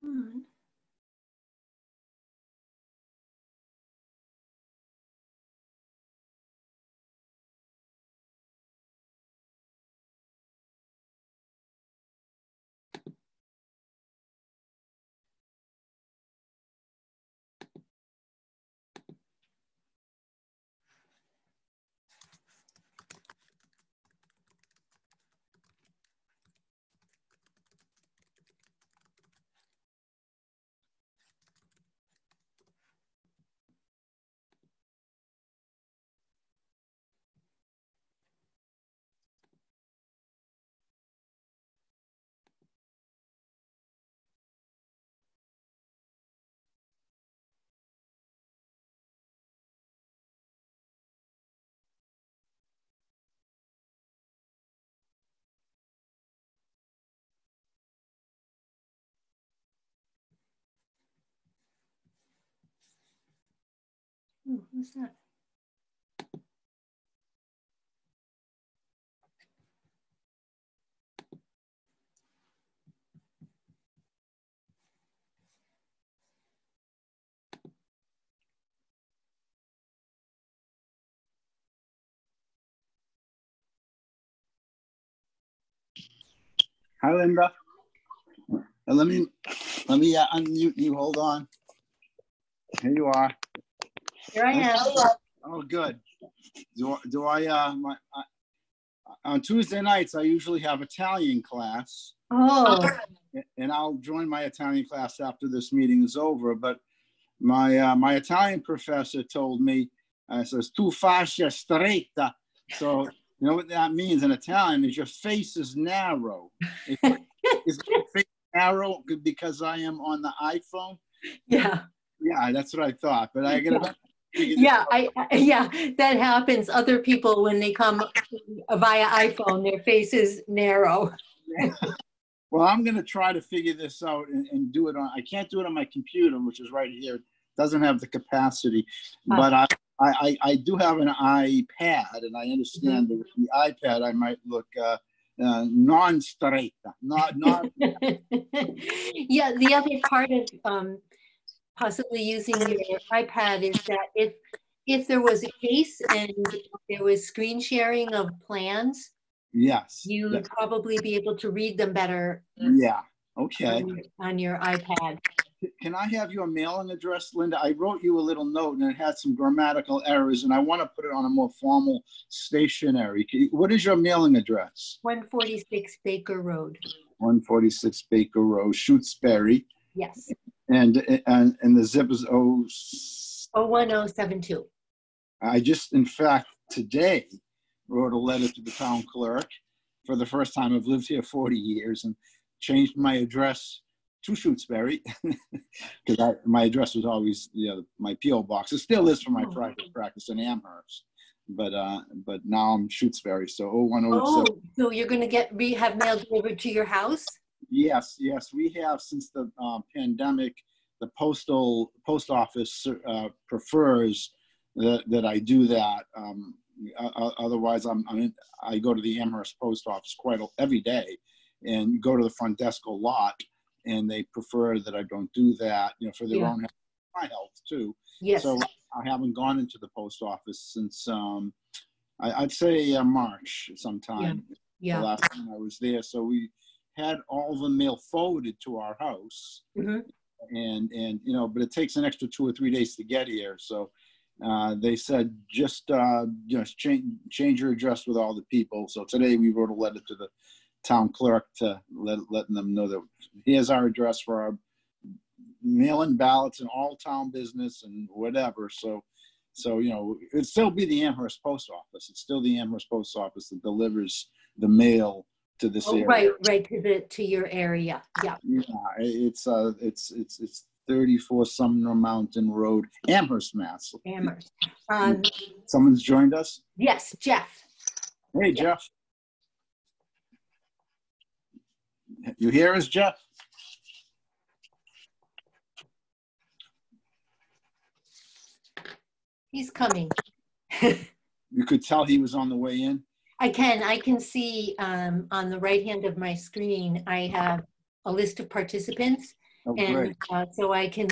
on. Ooh, who's that? Hi, Linda. Let me unmute you. Hold on. Here you are. Here I am. Oh, good. On Tuesday nights, I usually have Italian class. Oh. And I'll join my Italian class after this meeting is over. But my Italian professor told me, says, tu faccia stretta. So, you know what that means in Italian is your face is narrow. Is my face narrow because I am on the iPhone? Yeah. Yeah, that's what I thought. But I gotta yeah, that happens. Other people, when they come via iPhone, their face is narrow. Well, I'm going to try to figure this out and do it on, I can't do it on my computer, which is right here. It doesn't have the capacity, but I do have an iPad, and I understand that with the iPad, I might look non-straight, not. Yeah, the other part of possibly using your iPad is that if there was a case and there was screen sharing of plans, yes, you would probably be able to read them better. Yeah. Okay. On your iPad. Can I have your mailing address, Linda? I wrote you a little note and it had some grammatical errors, and I want to put it on a more formal stationery. What is your mailing address? 146 Baker Road. 146 Baker Road, Shutesbury. Yes. And the zip is 01072. I just, in fact, today wrote a letter to the town clerk for the first time. I've lived here 40 years and changed my address to Shutesbury because my address was always my P.O. box. It still is for my private practice in Amherst, but now I'm Shutesbury. So 01072. Oh, so you're going to have mail delivered to your house? Yes, we have since the pandemic. The post office prefers that I do that. Otherwise, I go to the Amherst post office every day, and go to the front desk a lot, and they prefer that I don't do that. For their own health, my health too. Yes. So I haven't gone into the post office since I'd say March sometime. Yeah. The last time I was there, so we had all the mail forwarded to our house. Mm-hmm. And but it takes an extra 2 or 3 days to get here. So they said just change your address with all the people. So today we wrote a letter to the town clerk to letting them know that here's our address for our mail-in ballots and all town business and whatever. So it'd still be the Amherst post office. It's still the Amherst post office that delivers the mail to this area. Right to your area. Yeah. It's 34 Sumner Mountain Road, Amherst, Mass. Amherst. Someone's joined us? Yes, Jeff. Hey, Jeff. You hear us, Jeff? He's coming. You could tell he was on the way in? I can see on the right hand of my screen, I have a list of participants, Oh, And great. so I can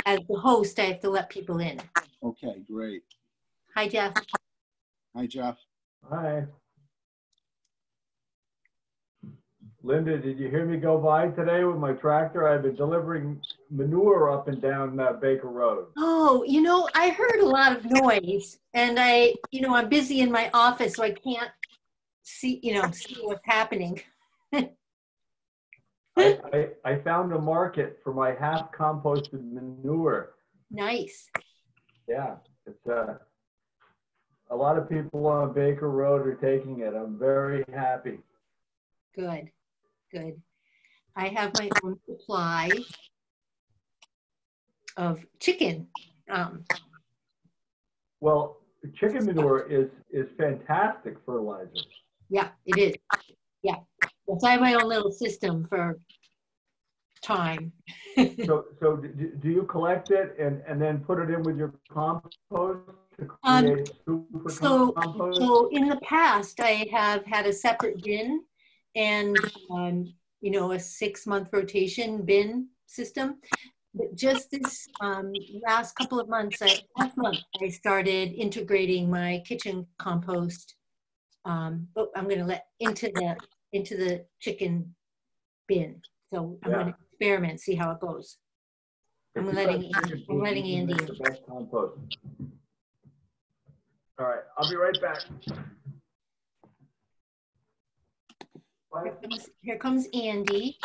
as the host, I have to let people in. Okay, great. Hi, Jeff. Hi, Jeff. Hi. Linda, did you hear me go by today with my tractor? I've been delivering manure up and down Baker Road. Oh, I heard a lot of noise, and I'm busy in my office, so I can't see what's happening. I found a market for my half composted manure. Nice. Yeah, it's a lot of people on Baker Road are taking it. I'm very happy. Good. Good. I have my own supply of chicken. Well, chicken manure is fantastic fertilizer. Yeah, it is. Yeah. Yes, I have my own little system for time. So do you collect it and then put it in with your compost to create super compost? So in the past, I have had a separate bin and a 6-month rotation bin system. But just this last couple of months, last month, I started integrating my kitchen compost. I'm going to let into the chicken bin. So I'm going to experiment, see how it goes. I'm letting Andy in. The best compost. All right, I'll be right back. Here comes Andy.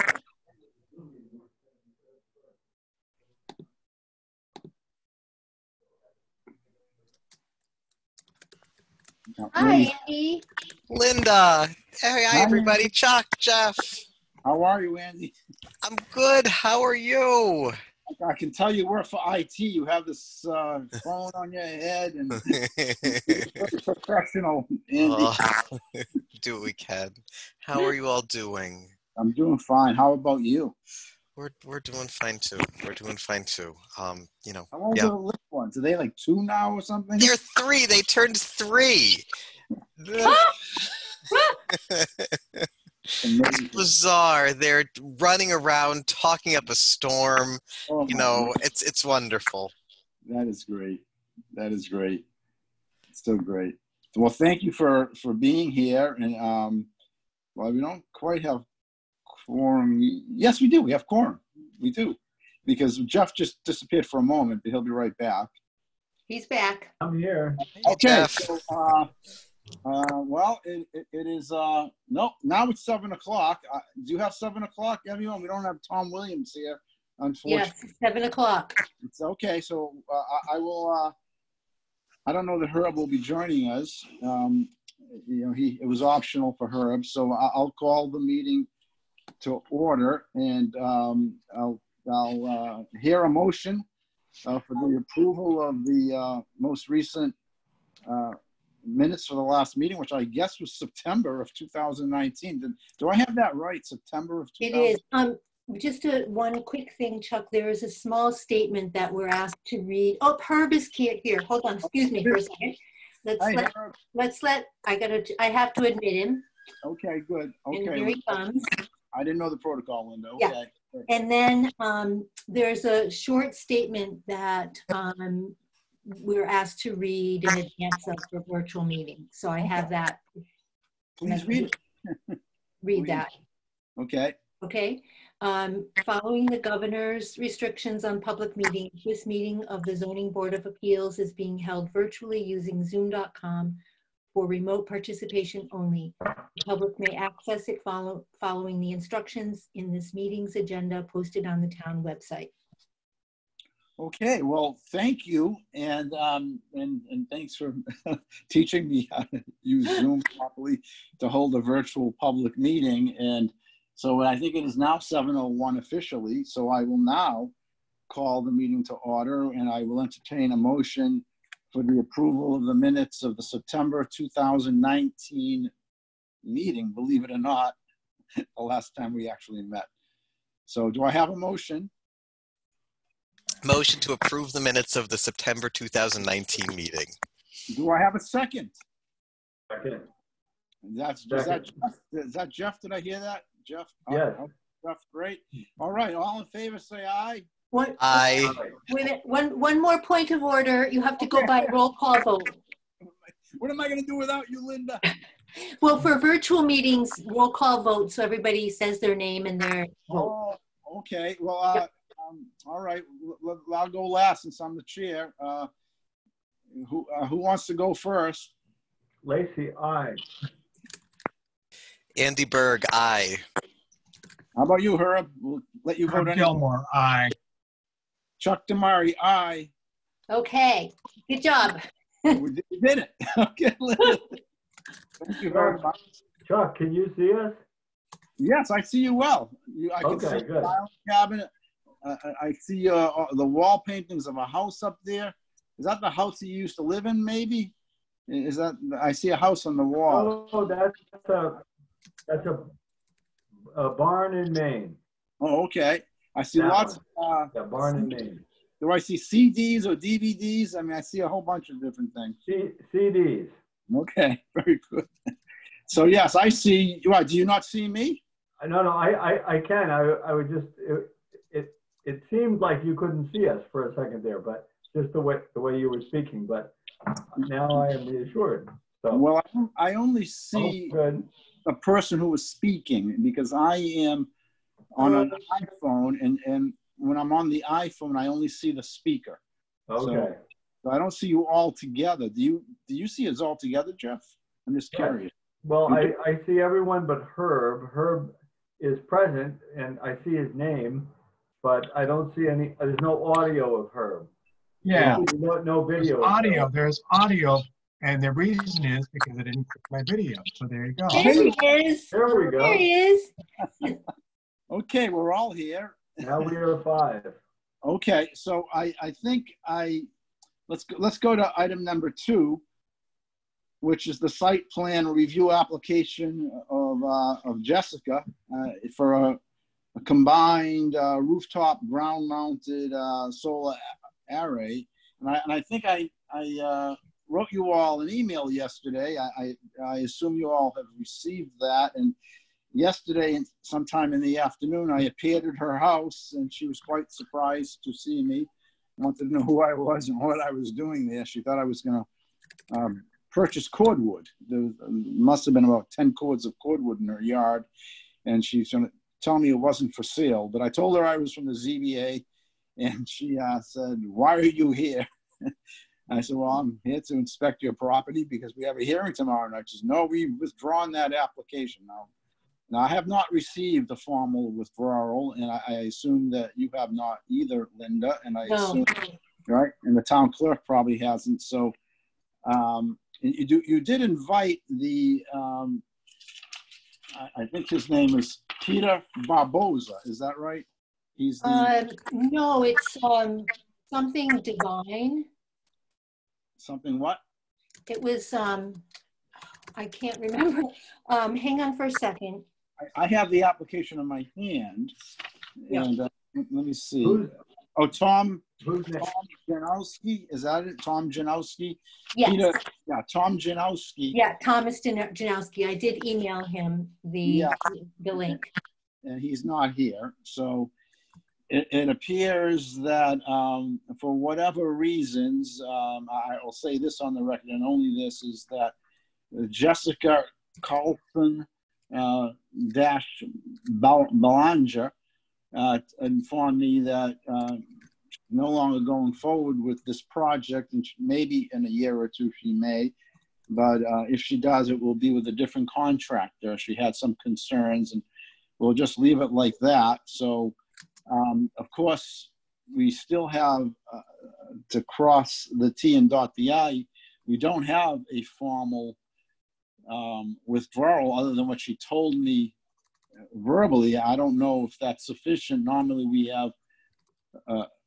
Hi, Andy. Linda. Hey, hi, everybody. Chuck, Jeff. How are you, Andy? I'm good. How are you? I can tell you work for IT. You have this phone on your head and very professional, Andy. Do what we can. How are you all doing? I'm doing fine. How about you? We're doing fine too. We're doing fine too. How old are the little ones? Are they like 2 now or something? They're 3. They turned 3. It's bizarre. They're running around, talking up a storm. Oh, it's wonderful. That is great. That is great. It's so great. Well, thank you for being here. And well, we don't quite have quorum. Yes, we do. We have quorum. We do. Because Jeff just disappeared for a moment, but he'll be right back. He's back. I'm here. Hey, Okay. Jeff. So, well, it is, no, now it's 7 o'clock. Do you have 7 o'clock, everyone? We don't have Tom Williams here, unfortunately. Yes, 7 o'clock. It's okay. So I will, I don't know that Herb will be joining us. It was optional for Herb. So I'll call the meeting to order, and I'll hear a motion for the approval of the most recent minutes for the last meeting, which I guess was September of 2019. Do I have that right? September of 2019? It is. Just one quick thing, Chuck. There is a small statement that we're asked to read. Oh, Herb is here. Hold on. Excuse me for a second. I have to admit him. Okay, good. Okay. And here he comes. I didn't know the protocol, Linda. Okay. Yeah. And then there's a short statement that we're asked to read in advance of the virtual meeting. So I have that. Please read it. Read that. Okay. Okay. Following the governor's restrictions on public meetings, this meeting of the Zoning Board of Appeals is being held virtually using zoom.com for remote participation only. The public may access it following the instructions in this meeting's agenda posted on the town website. Okay, well, thank you, and thanks for teaching me how to use Zoom properly to hold a virtual public meeting. And so I think it is now 7:01 officially. So I will now call the meeting to order, and I will entertain a motion for the approval of the minutes of the September 2019 meeting. Believe it or not, the last time we actually met. So do I have a motion? Motion to approve the minutes of the September 2019 meeting. Do I have a second? Second. Is that Jeff? Did I hear that, Jeff? Yes. Jeff, great. All right, all in favor, say aye. Aye. Wait a minute, one more point of order. You have to go by roll call vote. What am I going to do without you, Linda? Well, for virtual meetings, roll call vote, so everybody says their name and their vote. Oh, okay. Well, all right. I'll go last since I'm the chair. Who wants to go first? Lacy, aye. Andy Berg, aye. How about you, Herb? We'll let you vote. Herb Gilmore, aye. Chuck Damari, aye. Okay, good job. We did it. Okay, Linda. Thank you very much. Chuck, can you see us? Yes, I see you well. I can see Okay, good. the filing cabinet. I see the wall paintings of a house up there. Is that the house you used to live in, maybe? Is that, I see a house on the wall. Oh, that's a barn in Maine. Oh, okay. I see That lots one. of, Yeah, barn in Maine. do I see CDs or DVDs? I mean, I see a whole bunch of different things. CDs. Okay, very good. So yes, I see. What, do you not see me? No, I can. I would just, it seemed like you couldn't see us for a second there, but just the way you were speaking, but now I am reassured. So, Well, I only see a person who is speaking because I am on an iPhone, and when I'm on the iPhone, I only see the speaker. Okay. So I don't see you all together. Do you see us all together, Jeff? I'm just curious. Well, I see everyone but Herb. Herb is present, and I see his name, but I don't see any. There's no audio of Herb. Yeah, No video. there's audio, and the reason is because I didn't click my video. So there you go. There he is. There we go. There he is. Okay, we're all here. Now we are 5. Okay, so I think let's go to item number 2, which is the site plan review application of Jessica for a combined rooftop ground-mounted solar array. And I think I wrote you all an email yesterday. I assume you all have received that. And yesterday, sometime in the afternoon, I appeared at her house, and she was quite surprised to see me. Wanted to know who I was and what I was doing there. She thought I was going to purchase cordwood. There must have been about 10 cords of cordwood in her yard, and she's going to tell me it wasn't for sale. But I told her I was from the ZBA, and she said, "Why are you here?" I said, "Well, I'm here to inspect your property because we have a hearing tomorrow night." She said, "No, we've withdrawn that application now." Now, I have not received a formal withdrawal, and I assume that you have not either, Linda, and I assume, right? And the town clerk probably hasn't. So you did invite the, I think his name is Peter Barboza. Is that right? He's the, no, it's something divine. something what? It was, I can't remember. Hang on for a second. I have the application in my hand, and let me see. Tom Janowski, is that it? Tom Janowski? Yes. Peter, yeah, Tom Janowski. Yeah, Thomas Janowski. I did email him the link. And he's not here. So it appears that for whatever reasons, I will say this on the record, and only this, is that Jessica Carlton Belanger informed me that no longer going forward with this project, and maybe in a year or two she may, but if she does, it will be with a different contractor. She had some concerns, and we'll just leave it like that. So of course we still have to cross the T and dot the I. We don't have a formal withdrawal other than what she told me verbally. I don't know if that's sufficient. Normally we have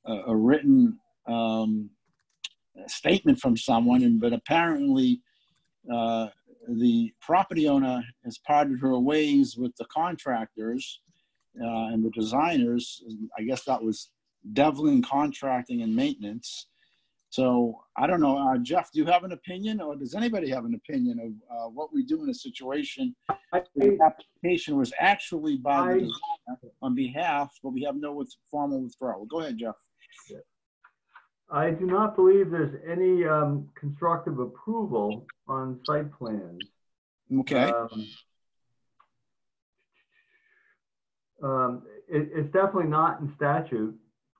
a written statement from someone, but apparently the property owner has parted her ways with the contractors and the designers. I guess that was Devlin Contracting and Maintenance. So I don't know, Jeff, do you have an opinion, or does anybody have an opinion of what we do in a situation where the application was actually by the designer on behalf, but we have no formal withdrawal? Go ahead, Jeff. I do not believe there's any constructive approval on site plans. Okay. It's definitely not in statute,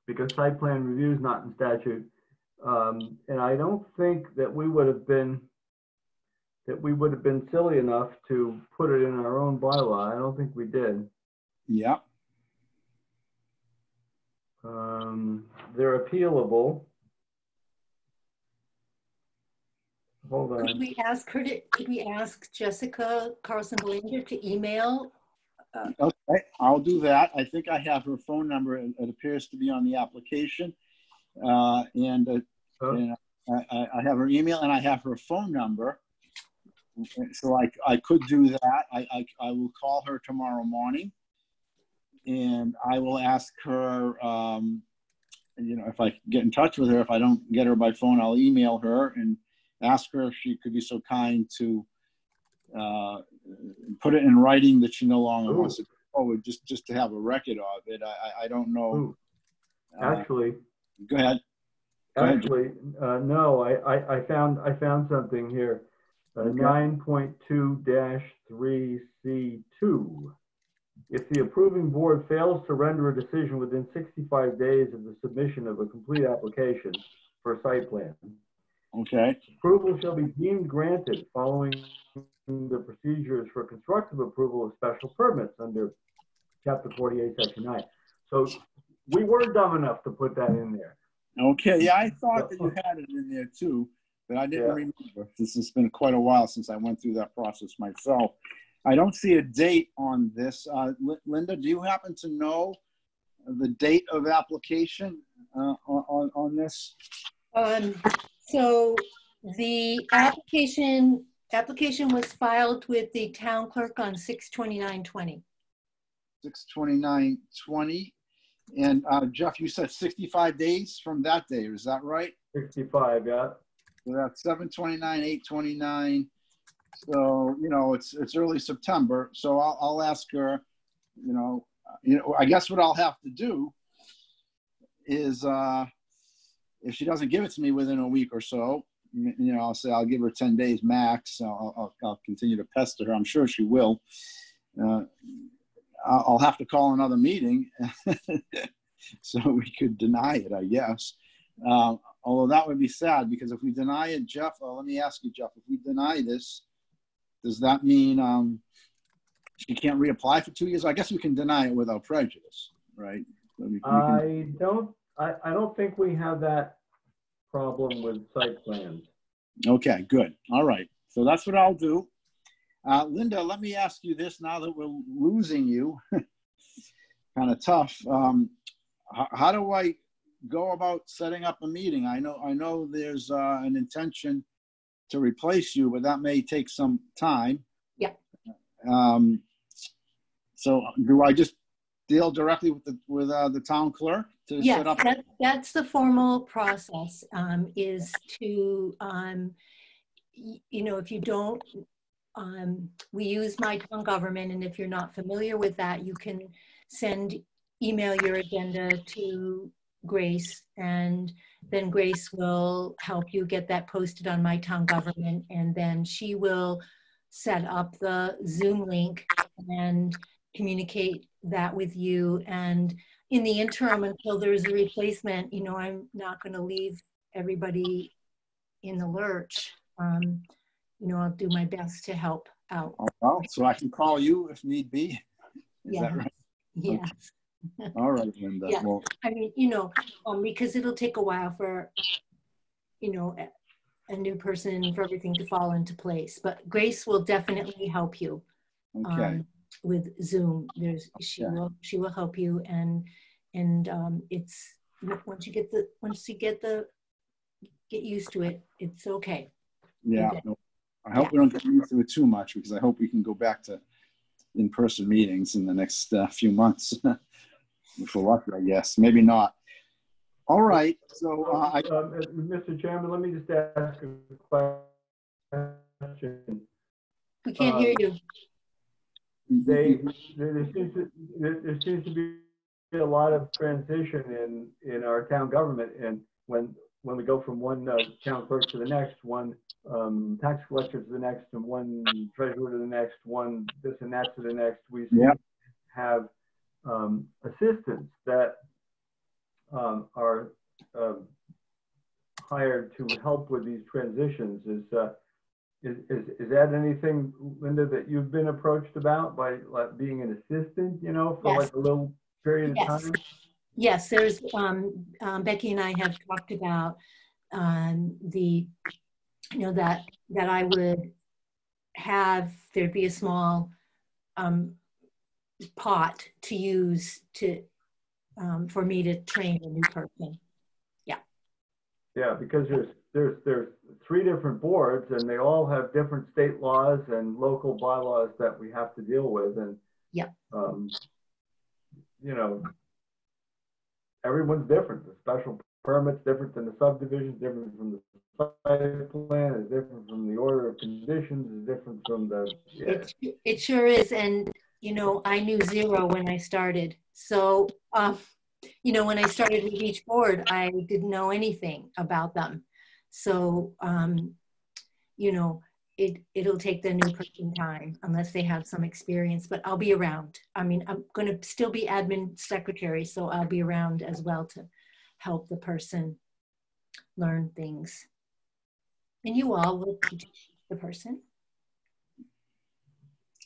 because site plan review is not in statute. And I don't think that we would have been silly enough to put it in our own bylaw. I don't think we did. Yeah. They're appealable. Hold on. Could we ask Jessica Carlson Belanger to email? Okay, I'll do that. I think I have her phone number. It appears to be on the application. I have her email and I have her phone number. So I could do that. I will call her tomorrow morning, and I will ask her, if I get in touch with her. If I don't get her by phone, I'll email her and ask her if she could be so kind to put it in writing that she no longer wants to go forward, just to have a record of it. I don't know. Actually, go ahead. Actually, no. I found something here. 9.2-3C2. If the approving board fails to render a decision within 65 days of the submission of a complete application for a site plan, okay, approval shall be deemed granted following the procedures for constructive approval of special permits under Chapter 48, Section 9. So we were dumb enough to put that in there. Okay, yeah, I thought that you had it in there too, but I didn't remember. This has been quite a while since I went through that process myself. I don't see a date on this. Linda, do you happen to know the date of application on this? So the application was filed with the town clerk on 6/29/20. 6/29/20. And Jeff, you said 65 days from that day. Is that right? 65, yeah. So that's 7/29, 8/29. So, it's early September. So I'll ask her, I guess what I'll have to do is if she doesn't give it to me within a week or so, I'll say I'll give her 10 days max. I'll continue to pester her. I'm sure she will. I'll have to call another meeting so we could deny it, I guess. Although that would be sad, because if we deny it, Jeff, let me ask you, Jeff, if we deny this, does that mean she can't reapply for 2 years? I guess we can deny it without prejudice, right? So I don't think we have that problem with site plans. Okay, good. All right. So that's what I'll do. Linda, let me ask you this now that we're losing you. Kind of tough. How do I go about setting up a meeting? I know there's an intention to replace you, but that may take some time. Yeah. So do I just deal directly with the town clerk to set up? That's the formal process. Is to if you don't. We use My Town Government, and if you're not familiar with that, you can email your agenda to Grace, and then Grace will help you get that posted on My Town Government, and then she will set up the Zoom link and communicate that with you. And in the interim, until there's a replacement, I'm not going to leave everybody in the lurch. I'll do my best to help out. Well, so I can call you if need be. Is that right? Yes. Okay. All right, Linda. Yeah. Well, I mean, because it'll take a while for, a new person, for everything to fall into place. But Grace will definitely help you. Okay. With Zoom, she will help you, and it's once you get used to it, it's okay. Yeah. I hope we don't get used to it too much, because I hope we can go back to in-person meetings in the next few months. If we're lucky, I guess. Maybe not. All right. So Mr. Chairman, let me just ask a question. We can't hear you. There seems to be a lot of transition in our town government, and when we go from one town clerk to the next, one tax collector to the next, and one treasurer to the next, one this and that to the next, we seem to have assistants that are hired to help with these transitions. Is that anything, Linda, that you've been approached about by like being an assistant, you know, for like a little period of time? Yes, there's Becky and I have talked about the, you know, that I would have there be a small pot to use to for me to train a new person. Yeah, because there's 3 different boards, and they all have different state laws and local bylaws that we have to deal with, and you know, everyone's different. The special permit's different than the subdivision, different from the site plan, is different from the order of conditions, is different from the. Yeah. It sure is, and you know, I knew zero when I started, so. You know, when I started with each board, I didn't know anything about them. So, you know, it'll take the new person time unless they have some experience, but I'll be around. I mean, I'm going to still be admin secretary, so I'll be around as well to help the person learn things. And you all will teach the person.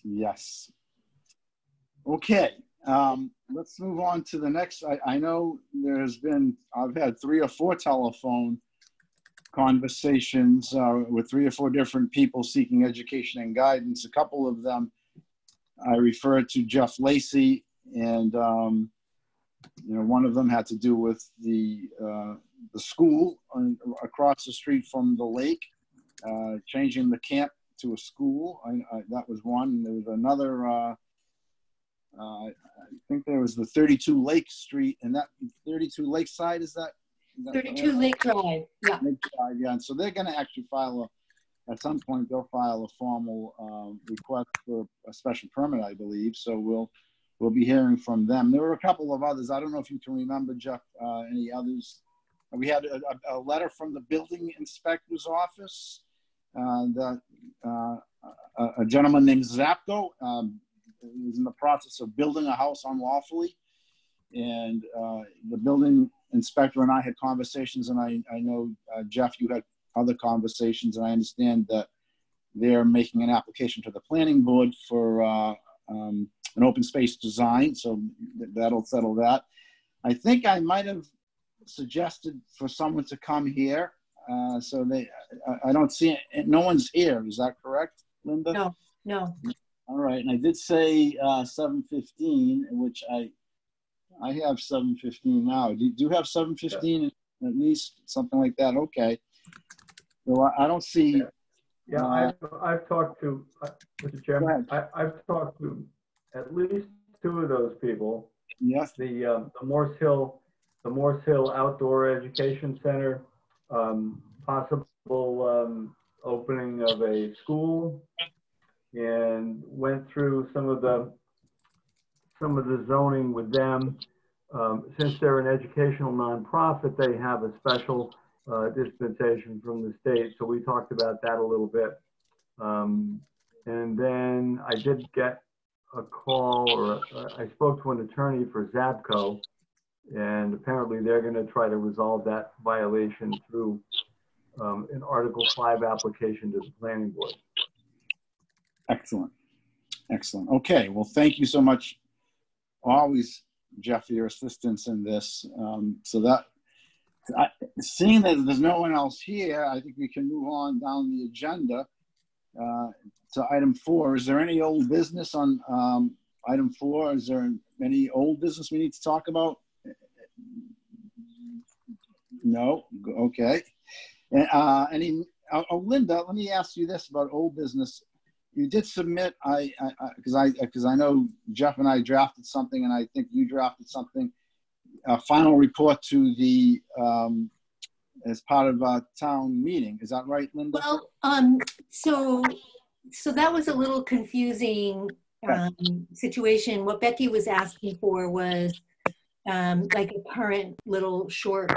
Yes. Okay. Let's move on to the next. I know I've had 3 or 4 telephone conversations with 3 or 4 different people seeking education and guidance. A couple of them I referred to Jeff Lacey, and you know, one of them had to do with the school across the street from the lake, changing the camp to a school. That was one. There was another. I think there was the 32 Lake Street, and that 32 Lakeside, is that 32 Lake Drive, yeah. Lake Drive, yeah. And so they're going to actually at some point, they'll file a formal request for a special permit, I believe. So we'll be hearing from them. There were a couple of others. I don't know if you can remember, Jeff, any others. We had a letter from the building inspector's office. A gentleman named Zapko was in the process of building a house unlawfully, and the building inspector and I had conversations, and I know Jeff, you had other conversations, and I understand that they're making an application to the planning board for an open space design, so that'll settle that. I think I might have suggested for someone to come here, so I don't see it. No one's here. Is that correct, Linda? No. All right, and I did say 7:15, which I have 7:15 now. Do you have 7:15 at least, something like that? Okay. So I don't see. Yeah, I've talked to Mr. Chairman. I've talked to at least 2 of those people. Yes. The Morse Hill Outdoor Education Center, possible opening of a school, and went through some of the zoning with them. Since they're an educational nonprofit, they have a special dispensation from the state. So we talked about that a little bit. And then I did get a call, or I spoke to an attorney for Zapco, and apparently they're going to try to resolve that violation through an Article 5 application to the planning board. Excellent. Excellent. Okay. Well, thank you so much. Always, Jeff, for your assistance in this. Seeing that there's no one else here, I think we can move on down the agenda to item 4. Is there any old business on item 4? Is there any old business we need to talk about? No. Okay. And Linda, let me ask you this about old business. You did submit, because I know Jeff and I drafted something, and I think you drafted something. final report to the, as part of a town meeting. Is that right, Linda? Well, so that was a little confusing situation. What Becky was asking for was like a current little short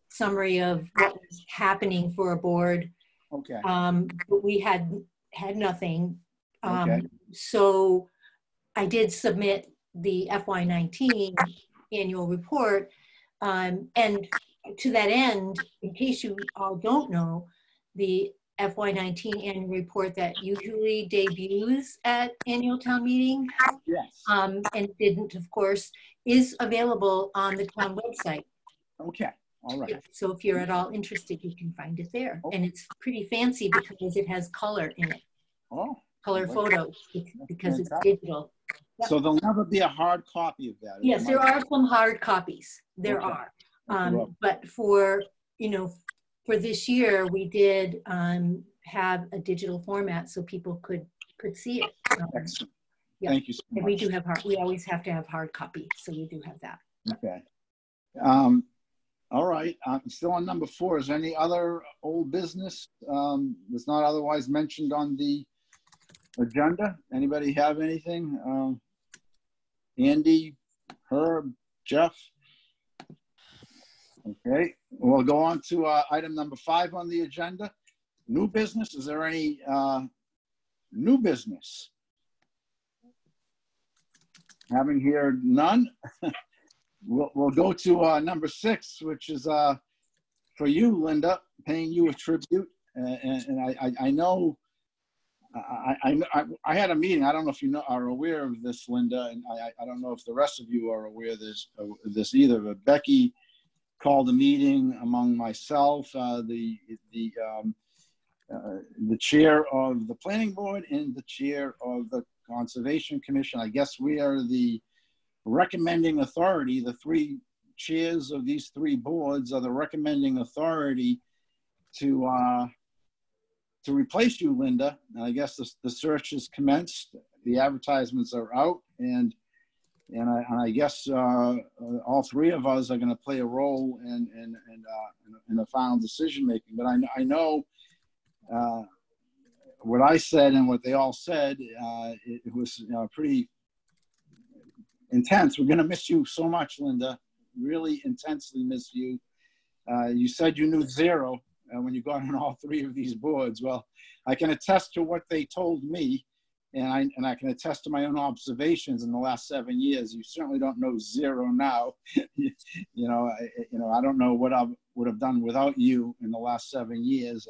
summary of what was happening for a board. Okay. But we had nothing. Okay. So I did submit the FY19 annual report. And to that end, in case you all don't know, the FY19 annual report that usually debuts at annual town meeting, Yes. and didn't, of course, is available on the town website. Okay. All right. Yeah, so if you're at all interested, you can find it there. And it's pretty fancy because it has color in it. Oh. Color photos, because it's fantastic. digital. So there'll never be a hard copy of that. Yes, there are some hard copies. There Okay. are. But for, for this year, we did have a digital format so people could see it. Excellent. Yeah. Thank you so much. And we do have we always have to have hard copy, so we do have that. Okay. All right. Still on number 4. Is there any other old business that's not otherwise mentioned on the agenda? Anybody have anything? Andy, Herb, Jeff? Okay. We'll go on to item number 5 on the agenda. New business. Is there any new business? Having here none. We'll go to number 6, which is for you, Linda, paying you a tribute. And I know I had a meeting. I don't know if you are aware of this, Linda, and I don't know if the rest of you are aware of this either. But Becky called a meeting among myself, the chair of the planning board and the chair of the conservation commission. I guess we are the recommending authority. The 3 chairs of these 3 boards are the recommending authority to replace you, Linda. And I guess the search has commenced. The advertisements are out, and I guess all 3 of us are going to play a role in the final decision making. But I know what I said and what they all said. It was pretty intense. We're going to miss you so much, Linda. Really intensely miss you. You said you knew 0 when you got on all 3 of these boards. Well, I can attest to what they told me, and I can attest to my own observations in the last 7 years. You certainly don't know 0 now. I don't know what I would have done without you in the last 7 years.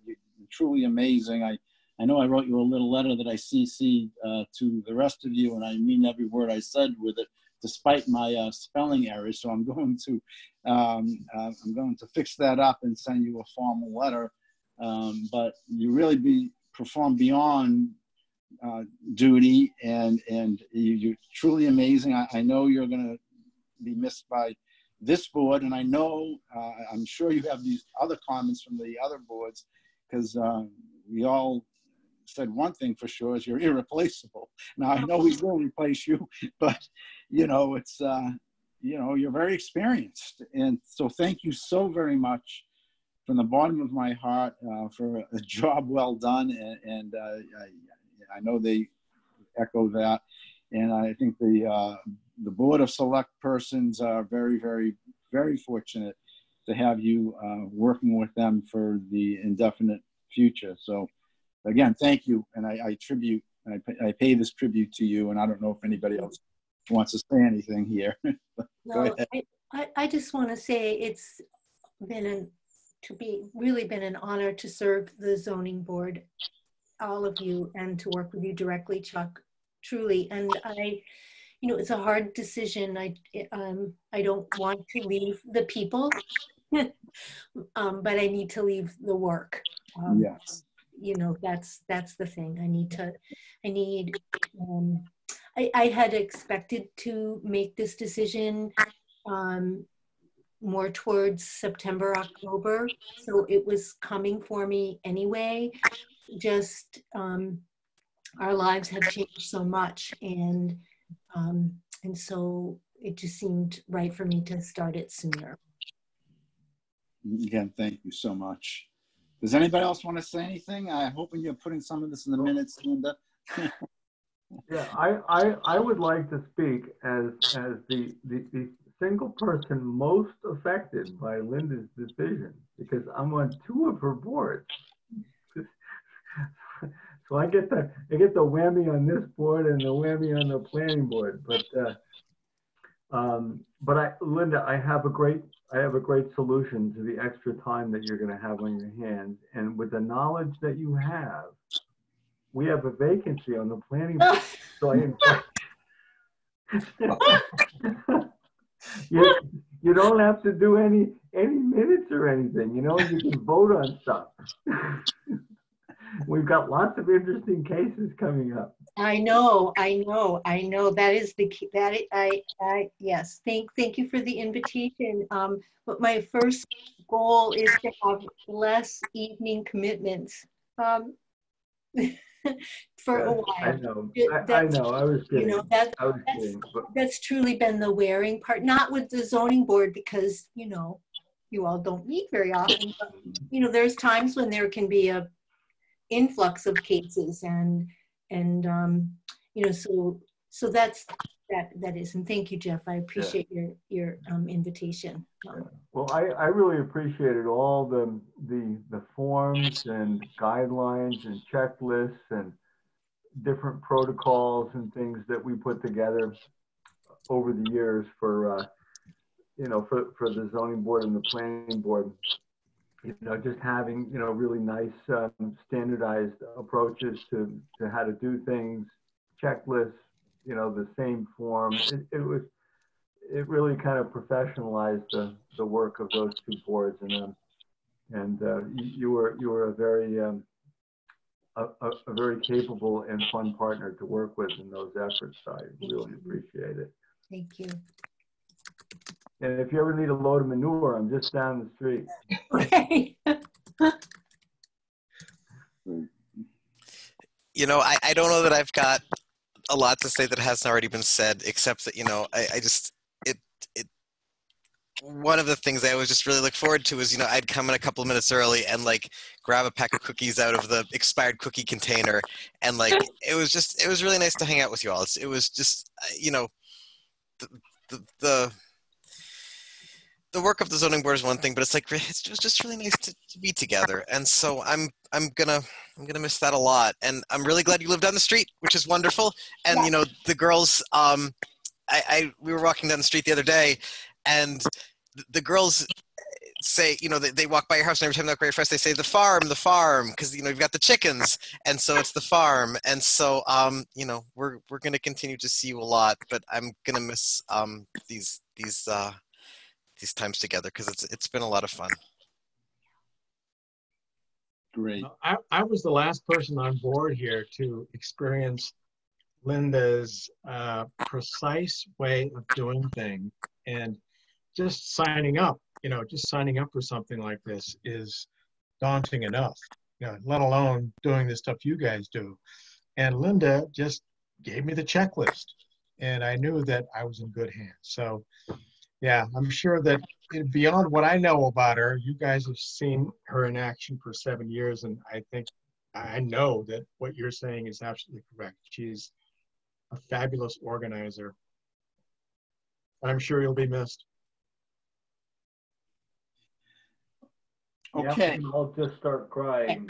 You're truly amazing. I know I wrote you a little letter that I CC'd to the rest of you, and I mean every word I said with it, despite my spelling errors. So I'm going to fix that up and send you a formal letter. But you really perform beyond duty, and you're truly amazing. I know you're going to be missed by this board, and I know I'm sure you have these other comments from the other boards, because we all said one thing for sure, is you're irreplaceable. Now I know we will replace you, but it's you're very experienced, and so thank you so very much from the bottom of my heart for a job well done, and I know they echo that, and I think the board of select persons are very, very, very fortunate to have you working with them for the indefinite future. So again, thank you, and I pay this tribute to you, and I don't know if anybody else wants to say anything here. Go ahead. I just want to say it's really been an honor to serve the zoning board, all of you, and to work with you directly, Chuck, truly. And it's a hard decision. I don't want to leave the people, but I need to leave the work. Yes. That's the thing. I had expected to make this decision more towards September, October. So it was coming for me anyway. Just our lives have changed so much, and so it just seemed right for me to start it sooner. Again, thank you so much. Does anybody else want to say anything? I'm hoping you're putting some of this in the minutes, Linda. Yeah, I would like to speak as the single person most affected by Linda's decision, because I'm on 2 of her boards. So I get the whammy on this board and the whammy on the planning board. But Linda, I have a great solution to the extra time that you're going to have on your hands, and with the knowledge that you have, we have a vacancy on the planning board. So I invite you don't have to do any minutes or anything. You know, you can vote on stuff. We've got lots of interesting cases coming up. I know. That is the key. Yes. Thank you for the invitation. But my first goal is to have less evening commitments. For a while. I know. I know. I was kidding. You know, that's truly been the wearing part. Not with the zoning board, because you know, you all don't meet very often. But, you know, there's times when there can be a influx of cases, and you know, so that is. And thank you, Jeff. I appreciate your invitation. Well, I really appreciated all the forms and guidelines and checklists and different protocols and things that we put together over the years for you know, for the zoning board and the planning board. You know, just having, you know, really nice standardized approaches to how to do things, checklists, you know, the same form. It really kind of professionalized the work of those 2 boards, and you were a very capable and fun partner to work with in those efforts. I really appreciate it. Thank you. And if you ever need a load of manure, I'm just down the street. Okay. You know, I don't know that I've got a lot to say that hasn't already been said, except that, you know, one of the things I always just really look forward to is, you know, I'd come in a couple of minutes early and like grab a pack of cookies out of the expired cookie container. And like, it was really nice to hang out with you all. It was just, you know, the work of the zoning board is one thing, but it's like, it was just really nice to be together. And so I'm gonna miss that a lot. And I'm really glad you live down the street, which is wonderful. And, you know, the girls, we were walking down the street the other day, and the girls say, you know, they walk by your house, and every time they look by your house, they say the farm, because, you know, you've got the chickens, and so it's the farm. And so, you know, we're going to continue to see you a lot, but I'm going to miss these times together, because it's been a lot of fun. Great. I was the last person on board here to experience Linda's precise way of doing things, and just signing up, you know, just signing up for something like this is daunting enough, you know, let alone doing the stuff you guys do. And Linda just gave me the checklist, and I knew that I was in good hands. So yeah, I'm sure that beyond what I know about her, you guys have seen her in action for 7 years, and I know that what you're saying is absolutely correct. She's a fabulous organizer. I'm sure you'll be missed. Okay. Yeah, I'll just start crying.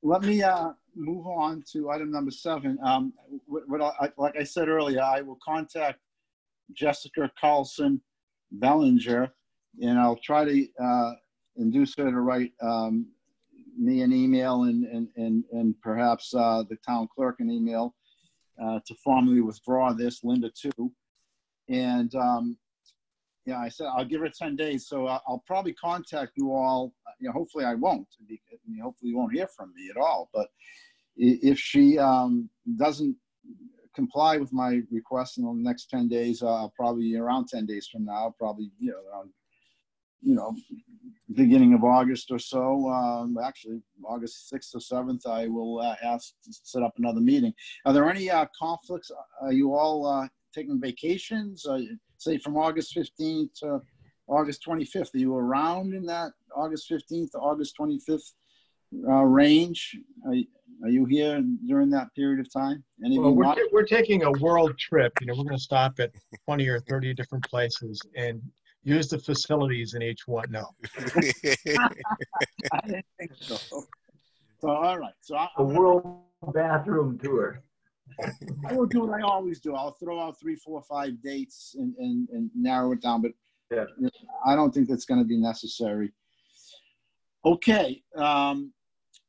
Let me move on to item number 7. Like I said earlier, I will contact Jessica Carlson Bellinger, and I'll try to induce her to write me an email and perhaps the town clerk an email to formally withdraw this, Linda too. And yeah, I said I'll give her 10 days, so I'll probably contact you all. You know, hopefully I won't. Hopefully you won't hear from me at all. But if she doesn't comply with my request in the next 10 days, I'll probably around 10 days from now, probably, you know, around you know, beginning of August or so, actually August 6th or 7th, I will ask to set up another meeting. Are there any conflicts? Are you all taking vacations? Say from August 15th to August 25th? Are you around in that August 15th to August 25th range? Are you here during that period of time? Any of Well, you not? we're taking a world trip. You know, we're going to stop at 20 or 30 different places and use the facilities in each one. No. I didn't think so. So, all right. So A world bathroom tour. I will do what I always do. I'll throw out 3, 4, 5 dates and narrow it down, but Yeah. I don't think that's going to be necessary. Okay.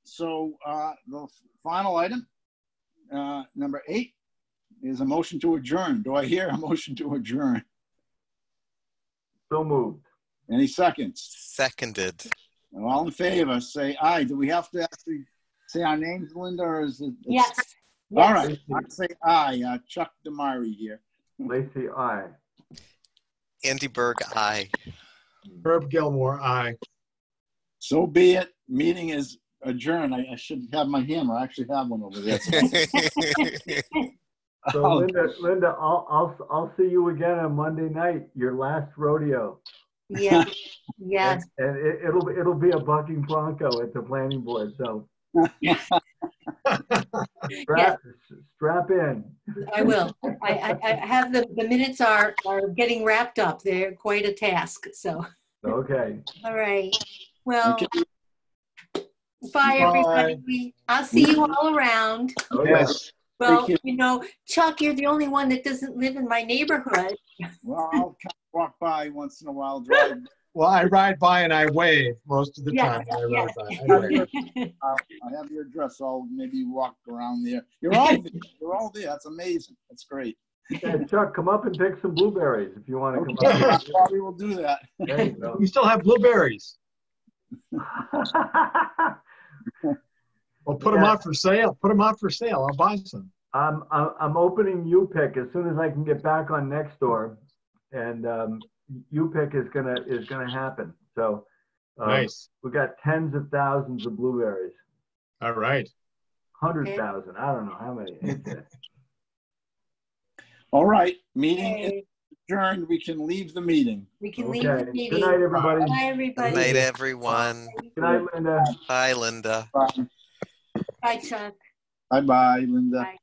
So the final item, number 8, is a motion to adjourn. Do I hear a motion to adjourn? So moved. Any seconds? Seconded. All in favor, say aye. Do we have to actually say our names, Linda, or is it? Yes. All right. I say aye. Chuck Damari here. Lacy, aye. Andy Berg, aye. Herb Gilmore, aye. So be it. Meeting is adjourned. I should have my hammer. I actually have one over there. So Linda, I'll see you again on Monday night, your last rodeo. Yeah. Yes. And it'll be a bucking bronco at the planning board. So strap in. I will. I have the minutes are getting wrapped up. They're quite a task. So. Okay. All right. Well, Okay. bye everybody. I'll see you all around. Oh, Yes. Well, you know, Chuck, you're the only one that doesn't live in my neighborhood. Well, I'll kind of walk by once in a while, drive. Well, I ride by and I wave most of the Yeah, time. I yeah. ride by. I wave. I have your address. I'll maybe walk around there. You're all there. You're all there. That's amazing. That's great. Yeah, Chuck, come up and pick some blueberries if you want to come Okay, I up. probably will do that. There you go. We still have blueberries. Well, put them out for sale. Put them out for sale. I'll buy some. I'm opening UPick as soon as I can get back on Nextdoor, and UPick is gonna happen. So Nice. we got tens of thousands of blueberries. All right. 100,000. I don't know how many. All right. Meeting is Okay. adjourned. We can leave the meeting. We can leave the Okay. meeting. Good night, everybody. Bye, Good everybody. night, everyone. Good night, Linda. Bye, Linda. Bye. Bye, Chuck. Bye-bye, Linda. Bye.